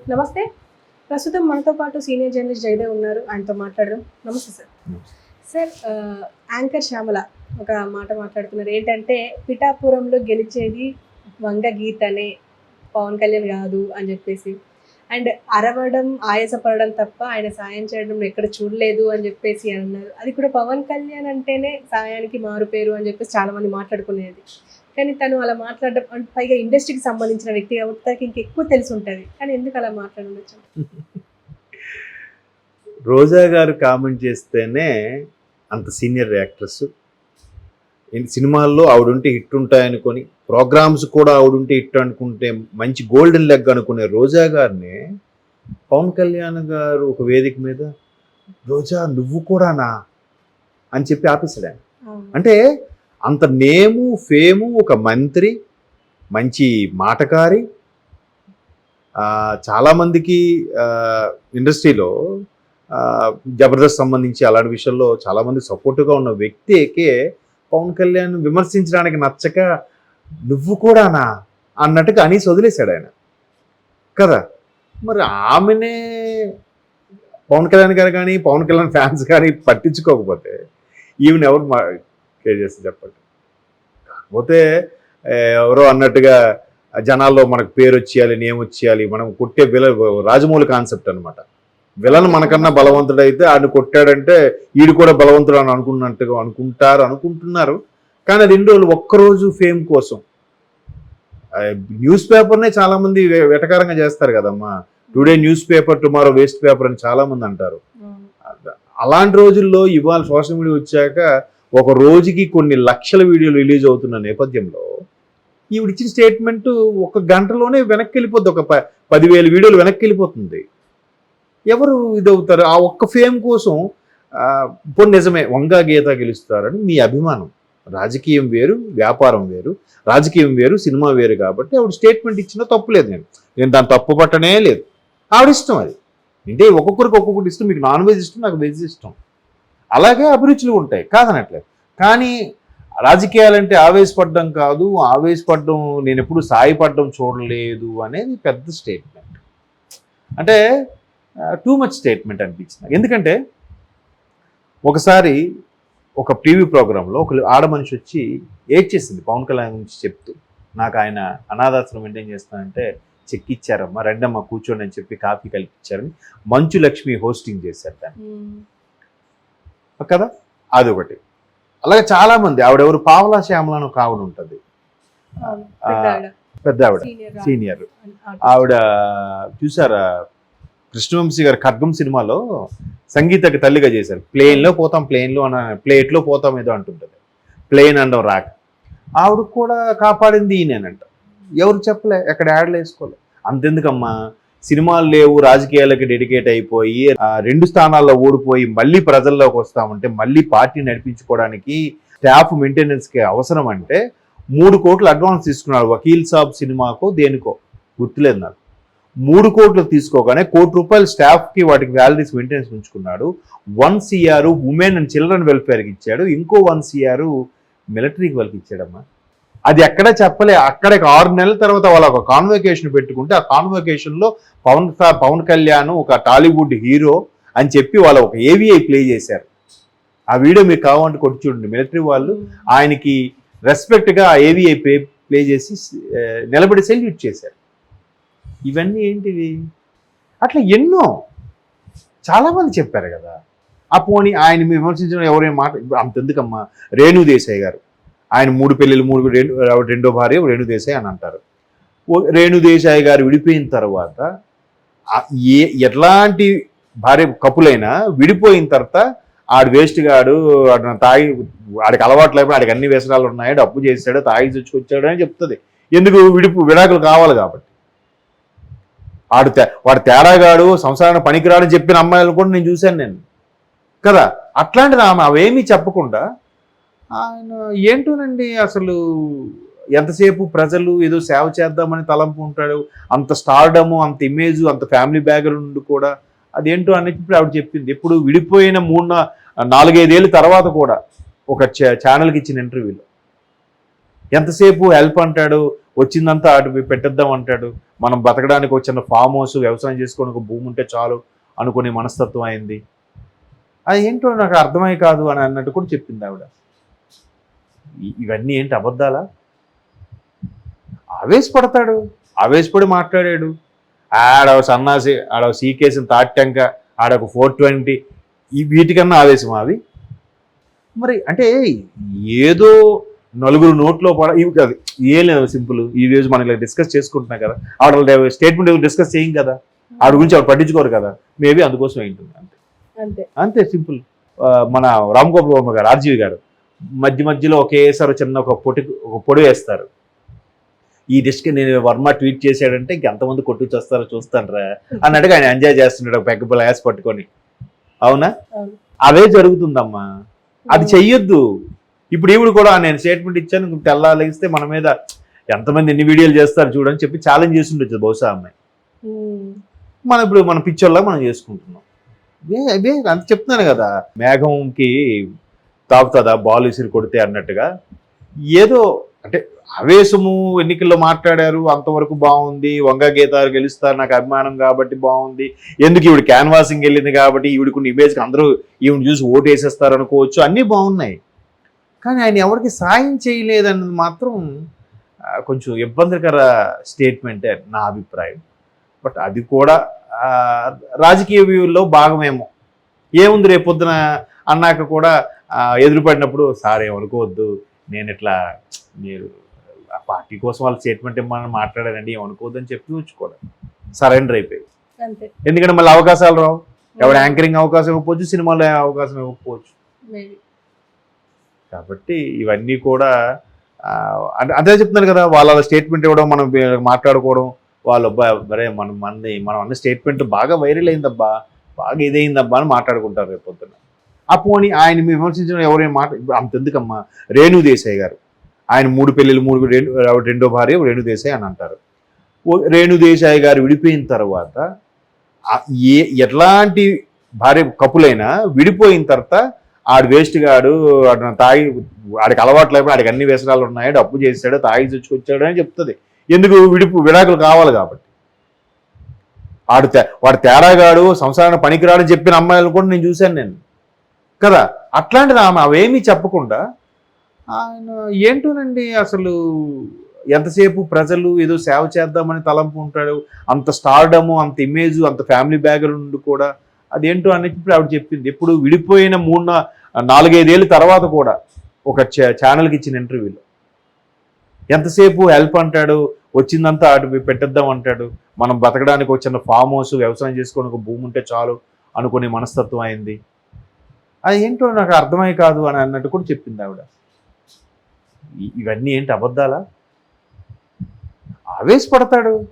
నమస్తే. ప్రస్తుతం మనతో పాటు సీనియర్ జర్నలిస్ట్ జయదేవ్ ఉన్నారు. ఆయనతో మాట్లాడదాం. నమస్తే సార్. సార్ యాంకర్ శ్యామల ఒక మాట మాట్లాడుతున్నారు. ఏంటంటే పిఠాపురంలో గెలిచేది వంగ గీతనే, పవన్ కళ్యాణ్ కాదు అని చెప్పేసి. అండ్ అరవడం, ఆయాసపడడం తప్ప ఆయన సాయం చేయడం ఎక్కడ చూడలేదు అని చెప్పేసి అన్నారు. అది కూడా పవన్ కళ్యాణ్ అంటేనే సాయానికి మారుపేరు అని చెప్పేసి చాలామంది మాట్లాడుకునేది. కానీ తను అలా మాట్లాడడం, అంటే పైగా ఇండస్ట్రీకి సంబంధించిన వ్యక్తి కాబట్టి తనకి ఇంకెక్కువ తెలిసి ఉంటుంది. కానీ ఎందుకు అలా మాట్లాడవచ్చు? రోజా గారు కామెంట్ చేస్తేనే అంత సీనియర్ యాక్ట్రెస్. సినిమాల్లో ఆవిడుంటే హిట్ ఉంటాయనుకొని, ప్రోగ్రామ్స్ కూడా ఆవిడుంటే హిట్ అనుకుంటే మంచి గోల్డెన్ లెగ్ అనుకునే రోజా గారిని పవన్ కళ్యాణ్ గారు ఒక వేదిక మీద రోజా నువ్వు కూడానా అని చెప్పి ఆపేశాడు ఆయన. అంటే అంత నేము ఫేము, ఒక మంత్రి, మంచి మాటకారి, చాలామందికి ఇండస్ట్రీలో జబర్దస్త్ సంబంధించి అలాంటి విషయంలో చాలామంది సపోర్టుగా ఉన్న వ్యక్తికే పవన్ కళ్యాణ్ విమర్శించడానికి నచ్చక నువ్వు కూడానా అన్నట్టుగా అనేసి వదిలేశాడు ఆయన కదా. మరి ఆమెనే పవన్ కళ్యాణ్ గారు కానీ పవన్ కళ్యాణ్ ఫ్యాన్స్ కానీ పట్టించుకోకపోతే ఈవెన్ ఎవరు కేర్ చేస్తే చెప్పండి. కాకపోతే ఎవరో అన్నట్టుగా జనాల్లో మనకు పేరు వచ్చేయాలి, నేమ్ వచ్చేయాలి, మనం కొట్టే రాజమౌళి కాన్సెప్ట్ అనమాట. విలన్ మనకన్నా బలవంతుడైతే ఆయన కొట్టాడంటే వీడు కూడా బలవంతుడు అని అనుకున్నట్టుగా అనుకుంటున్నారు. కానీ 2 రోజులు ఒక్కరోజు ఫేమ్ కోసం న్యూస్ పేపర్నే చాలామంది వెటకారంగా చేస్తారు కదమ్మా. Today news paper, tomorrow waste paper అని చాలామంది అంటారు. అలాంటి రోజుల్లో ఇవాళ సోషల్ మీడియా వచ్చాక ఒక రోజుకి కొన్ని లక్షల వీడియోలు రిలీజ్ అవుతున్న నేపథ్యంలో ఈవిడ ఇచ్చిన స్టేట్మెంట్ ఒక గంటలోనే వెనక్కి వెళ్ళిపోద్ది. ఒక 10,000 వీడియోలు వెనక్కి వెళ్ళిపోతుంది. ఎవరు ఇదవుతారు? ఆ ఒక్క ఫేమ్ కోసం ఇప్పుడు నిజమే వంగా గీత గెలుస్తారని మీ అభిమానం. రాజకీయం వేరు, వ్యాపారం వేరు. రాజకీయం వేరు, సినిమా వేరు. కాబట్టి ఆవిడ స్టేట్మెంట్ ఇచ్చినా తప్పులేదు. నేను దాన్ని తప్పు పట్టనే లేదు. ఆవిడ ఇష్టం అది. అంటే ఒక్కొక్కరికి ఒక్కొక్కటి ఇష్టం. మీకు నాన్ వెజ్ ఇష్టం, నాకు వెజ్ ఇష్టం. అలాగే అభిరుచులు ఉంటాయి, కాదనట్లేదు. కానీ రాజకీయాలంటే ఆవేశపడడం కాదు, ఆవేశపడడం నేను ఎప్పుడు సాయపడడం చూడలేదు అనేది పెద్ద స్టేట్మెంట్. అంటే టూ మచ్ స్టేట్మెంట్ అనిపించింది. ఎందుకంటే ఒకసారి ఒక టీవీ ప్రోగ్రాంలో ఒక ఆడ మనిషి వచ్చి ఏడ్చేసింది పవన్ కళ్యాణ్ గురించి చెప్తూ. నాకు ఆయన అనాథాశ్రమం మెయింటైన్ చేస్తానంటే చెక్ ఇచ్చారమ్మా, రెండమ్మా కూర్చోండి అని చెప్పి కాఫీ కలిపించారని మంచు లక్ష్మి హోస్టింగ్ చేశారు దాన్ని కదా. అదొకటి. అలాగే చాలామంది ఆవిడెవరు పావలా శ్యామలను ఒక ఆవిడ ఉంటుంది, పెద్ద ఆవిడ, సీనియర్ ఆవిడ. చూసారా కృష్ణవంశీ గారు ఖడ్గం సినిమాలో సంగీతకి తల్లిగా చేశారు. ప్లేన్లో పోతాం, ప్లేట్లో పోతాం ఏదో అంటుంటుంది, ప్లేన్ అనడం రాక. ఆవిడ కూడా కాపాడింది ఈయనేనంట. ఎవరు చెప్పలే, ఎక్కడ యాడ్లు వేసుకోలే. అంతెందుకమ్మా, సినిమాలు లేవు, రాజకీయాలకి డెడికేట్ అయిపోయి 2 స్థానాల్లో ఓడిపోయి మళ్ళీ ప్రజల్లోకి వస్తామంటే, మళ్ళీ పార్టీ నడిపించుకోవడానికి స్టాఫ్ మెయింటెనెన్స్కి అవసరం అంటే 3 కోట్లు అడ్వాన్స్ తీసుకున్నాడు. వకీల్ సాబ్ సినిమాకో దేనికో గుర్తులేదు నాకు. 3 కోట్లు తీసుకోగానే ₹1 కోటి స్టాఫ్కి వాటికి వ్యాలిడీస్ మెయింటెనెన్స్ ఉంచుకున్నాడు. 1 CR ఉమెన్ అండ్ చిల్డ్రన్ వెల్ఫేర్కి ఇచ్చాడు. ఇంకో 1 CR మిలిటరీకి వాళ్ళకి ఇచ్చాడమ్మా. అది ఎక్కడా చెప్పలే. అక్కడికి 6 నెలల తర్వాత వాళ్ళ ఒక కాన్వకేషన్ పెట్టుకుంటే ఆ కాన్వకేషన్లో పవన్ కళ్యాణ్ ఒక టాలీవుడ్ హీరో అని చెప్పి వాళ్ళ ఒక AVI ప్లే చేశారు. ఆ వీడియో మీకు కావాలంటే కొట్టి చూడండి. మిలిటరీ వాళ్ళు ఆయనకి రెస్పెక్ట్గా ఆ AVI ప్లే చేసి నిలబడి సెల్యూట్ చేశారు. ఇవన్నీ ఏంటివి? అట్లా ఎన్నో చాలామంది చెప్పారు కదా. ఆ పోనీ ఆయన విమర్శించడం ఎవరైనా మాట అంతెందుకమ్మా. రేణు దేశాయ్ గారు, ఆయన 3 పెళ్ళిళ్ళు, 2వ భార్య రేణు దేశాయ్ అని అంటారు. రేణు దేశాయ్ గారు విడిపోయిన తర్వాత ఎట్లాంటి భార్య కపులైనా విడిపోయిన తర్వాత ఆడు వేస్ట్ గాడు, తాగి ఆడికి అలవాటు లేకపోతే ఆడికి అన్ని వ్యసనాలు ఉన్నాయి, అప్పు చేశాడు, తాగి తెచ్చుకొచ్చాడు అని చెప్తుంది. ఎందుకు? విడాకులు కావాలి కాబట్టి. వాడు తేడాగాడు, సంసారాన్ని పనికిరాడని చెప్పిన అమ్మాయిలు కూడా నేను చూశాను కదా. అట్లాంటిది ఆమె అవేమీ చెప్పకుండా ఆయన ఏంటోనండి, అసలు ఎంతసేపు ప్రజలు ఏదో సేవ చేద్దామని తలంపు ఉంటాడు. అంత స్టార్డము, అంత ఇమేజ్, అంత ఫ్యామిలీ బ్యాక్గ్రౌండ్ కూడా అదేంటో అనేది ఇప్పుడు ఆవిడ చెప్పింది. ఇప్పుడు విడిపోయిన 3-4-5 ఏళ్ళ తర్వాత కూడా ఒక ఛానల్కి ఇచ్చిన ఇంటర్వ్యూలో ఎంతసేపు హెల్ప్ అంటాడు, వచ్చిందంతా అటు పెట్టేద్దాం అంటాడు. మనం బతకడానికి ఒక చిన్న ఫామ్ హౌస్, వ్యవసాయం చేసుకొని ఒక భూమి ఉంటే చాలు అనుకునే మనస్తత్వం అయింది. అది ఏంటో నాకు అర్థమై కాదు అని అన్నట్టు కూడా చెప్పింది ఆవిడ. ఇవన్నీ ఏంటి అబద్ధాలా? ఆవేశపడతాడు, ఆవేశపడి మాట్లాడాడు. ఆడవ సన్నాసి, ఆడవ సీకేసిన తాటంక, ఆడొక 420, ఈ వీటికన్నా ఆవేశం అవి. మరి అంటే ఏదో నలుగురు నోట్లో ఇవి కాదు, ఏం లేదు, సింపుల్. ఈ రోజు మనం ఇలా డిస్కస్ చేసుకుంటున్నాం కదా, ఆవిడ స్టేట్మెంట్ డిస్కస్ చేయం కదా, ఆవిడ గురించి ఆవిడ పట్టించుకోరు కదా, మేబీ అందుకోసం ఏంటుంది అంతే. అంతే అంతే సింపుల్. మన రామ్ గోపాల్ వర్మ గారు, ఆర్జీవి గారు మధ్యలో ఒకేసారి చిన్న ఒక పొడి వేస్తారు. ఈ డిస్క్ నేను వర్మ ట్వీట్ చేశాడంటే ఇంకెంతమంది కొట్టు చేస్తారో చూస్తానరా అన్నట్టుగా ఆయన ఎంజాయ్ చేస్తున్నాడు ఒక పెద్ద గ్లాస్ పట్టుకొని. అవునా? అవే జరుగుతుందమ్మా, అది చెయ్యొద్దు. ఇప్పుడు ఈవిడ కూడా నేను స్టేట్మెంట్ ఇచ్చాను, తెల్లాలిస్తే మన మీద ఎంతమంది ఎన్ని వీడియోలు చేస్తారు చూడని చెప్పి ఛాలెంజ్ చేసి ఉండొచ్చు బహుశా అమ్మాయి. మనం ఇప్పుడు మన పిక్చర్లా మనం చేసుకుంటున్నాం. అవే అంత చెప్తున్నాను కదా, మేఘంకి తాగుతుందా బాల్ విసిరి కొడితే అన్నట్టుగా. ఏదో అంటే ఆవేశము, ఎన్నికల్లో మాట్లాడారు అంతవరకు బాగుంది, వంగ గీతాలు గెలుస్తారు నాకు అభిమానం కాబట్టి బాగుంది, ఎందుకు ఈవిడ క్యాన్వాసింగ్ వెళ్ళింది కాబట్టి ఈవిడకున్న ఇమేజ్కి అందరూ ఈవిడ చూసి ఓటు వేసేస్తారు అనుకోవచ్చు, అన్నీ బాగున్నాయి. కానీ ఆయన ఎవరికి సాయం చేయలేదన్నది మాత్రం కొంచెం ఇబ్బందికర స్టేట్మెంటే నా అభిప్రాయం. బట్ అది కూడా రాజకీయ వ్యూహంలో భాగమేమో. ఏముంది, రేపొద్దున అన్నాక కూడా ఎదురుపడినప్పుడు సార్ ఏమనుకోవద్దు, నేను ఇట్లా మీరు ఆ పార్టీ కోసం వాళ్ళ స్టేట్మెంట్ ఇవ్వమని మాట్లాడారండి, ఏమనుకోవద్దు అని చెప్పి ఉంచుకోవడం, సరెండర్ అయిపోయి. ఎందుకంటే మళ్ళీ అవకాశాలు రావు, ఎవరు యాంకరింగ్ అవకాశం ఇవ్వకపోవచ్చు, సినిమాలో అవకాశం ఇవ్వకపోవచ్చు. కాబట్టి ఇవన్నీ కూడా అదే చెప్తున్నారు కదా, వాళ్ళ స్టేట్మెంట్ ఇవ్వడం, మనం మాట్లాడుకోవడం, వాళ్ళు బరే మనం అన్న స్టేట్మెంట్ బాగా వైరల్ అయిందబ్బా, బాగా ఇదైందబ్బా అని మాట్లాడుకుంటారు రేపు పొద్దున్న. ఆ పోనీ ఆయన విమర్శించడం ఎవరైనా అంతెందుకమ్మా, రేణు దేశాయ్ గారు, ఆయన 3 పెళ్ళిళ్ళు, రెండో భార్య రేణు దేశాయ్ అని అంటారు. రేణు దేశాయ్ గారు విడిపోయిన తర్వాత ఎట్లాంటి భార్య కపులైనా విడిపోయిన తర్వాత ఆడు వేస్ట్ గాడు, తాగి ఆడికి అలవాటు లేకపోతే ఆడికి అన్ని వ్యసనాలు ఉన్నాయి, డబ్బు చేశాడు, తాగి తెచ్చుకొచ్చాడు అని చెప్తుంది. ఎందుకు? విడాకులు కావాలి కాబట్టి. వాడు తేడాగాడు, సంసారాన్ని పనికిరాడని చెప్పిన అమ్మాయిలు కూడా నేను చూశాను కదా. అట్లాంటిది ఆమె అవేమీ చెప్పకుండా ఆయన ఏంటోనండి, అసలు ఎంతసేపు ప్రజలు ఏదో సేవ చేద్దామని తలంపు ఉంటాడు. అంత స్టార్డము, అంత ఇమేజ్, అంత ఫ్యామిలీ బ్యాక్గ్రౌండ్ కూడా అదేంటో అనేది ఇప్పుడు ఆవిడ చెప్పింది. ఇప్పుడు విడిపోయిన 4-5 ఏళ్ళ తర్వాత కూడా ఒక ఛానల్కి ఇచ్చిన ఇంటర్వ్యూలో ఎంతసేపు హెల్ప్ అంటాడు, వచ్చిందంతా అటు పెట్టేద్దాం అంటాడు, మనం బతకడానికి ఒక చిన్న ఫామ్ హౌస్, వ్యవసాయం చేసుకొని ఒక భూమి ఉంటే చాలు అనుకునే మనస్తత్వం అయింది. అది ఏంటో నాకు అర్థమై కాదు అని అన్నట్టు కూడా చెప్పింది ఆవిడ. ఇవన్నీ ఏంటి అబద్ధాలా? ఆవేశపడతాడు,